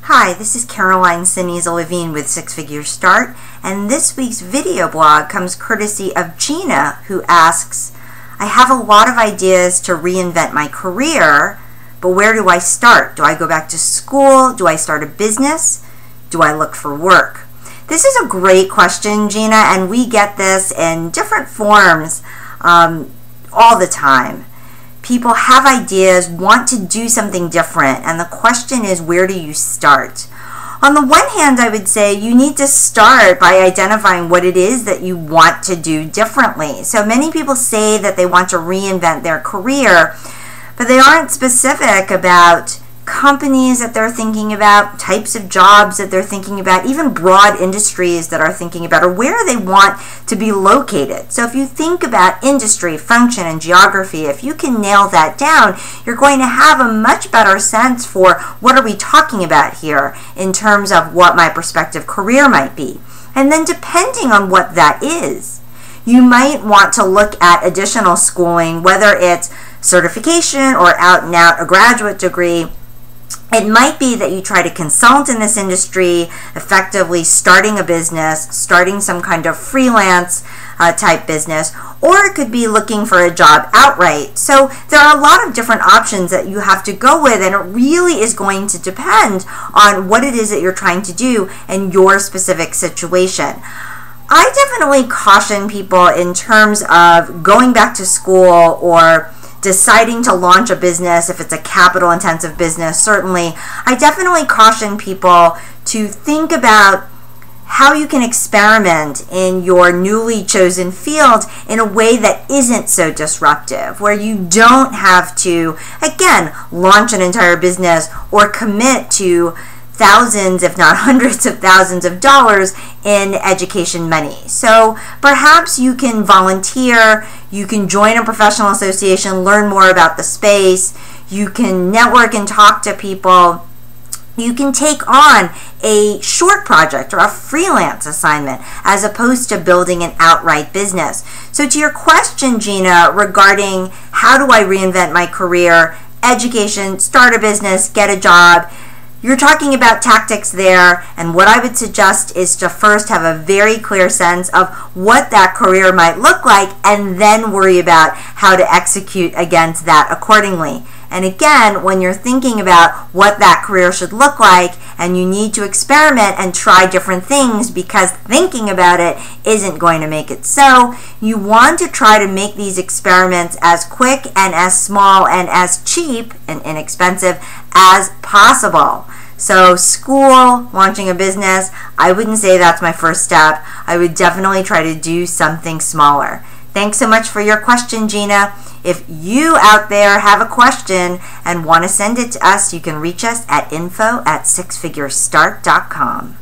Hi, this is Caroline Sinise-Levine with Six Figure Start, and this week's video blog comes courtesy of Gina, who asks, I have a lot of ideas to reinvent my career, but where do I start? Do I go back to school? Do I start a business? Do I look for work? This is a great question, Gina, and we get this in different forms all the time. People have ideas, want to do something different, and the question is, where do you start? On the one hand, I would say you need to start by identifying what it is that you want to do differently. So many people say that they want to reinvent their career, but they aren't specific about companies that they're thinking about, types of jobs that they're thinking about, even broad industries that are thinking about, or where they want to be located. So if you think about industry, function, and geography, if you can nail that down, you're going to have a much better sense for what are we talking about here in terms of what my prospective career might be. And then depending on what that is, you might want to look at additional schooling, whether it's certification or out and out a graduate degree. It might be that you try to consult in this industry, effectively starting a business, starting some kind of freelance type business, or it could be looking for a job outright. So there are a lot of different options that you have to go with, and it really is going to depend on what it is that you're trying to do and your specific situation. I definitely caution people in terms of going back to school or deciding to launch a business. If it's a capital intensive business, certainly I definitely caution people to think about how you can experiment in your newly chosen field in a way that isn't so disruptive, where you don't have to, again, launch an entire business or commit to thousands, if not hundreds of thousands of dollars in education money. So perhaps you can volunteer, you can join a professional association, learn more about the space, you can network and talk to people, you can take on a short project or a freelance assignment as opposed to building an outright business. So to your question, Gina, regarding how do I reinvent my career, education, start a business, get a job, you're talking about tactics there, and what I would suggest is to first have a very clear sense of what that career might look like, and then worry about how to execute against that accordingly. And again, when you're thinking about what that career should look like, and you need to experiment and try different things because thinking about it isn't going to make it so, you want to try to make these experiments as quick and as small and as cheap and inexpensive as possible. So school, launching a business, I wouldn't say that's my first step. I would definitely try to do something smaller. Thanks so much for your question, Gina. If you out there have a question and want to send it to us, you can reach us at info@sixfiguresstart.com.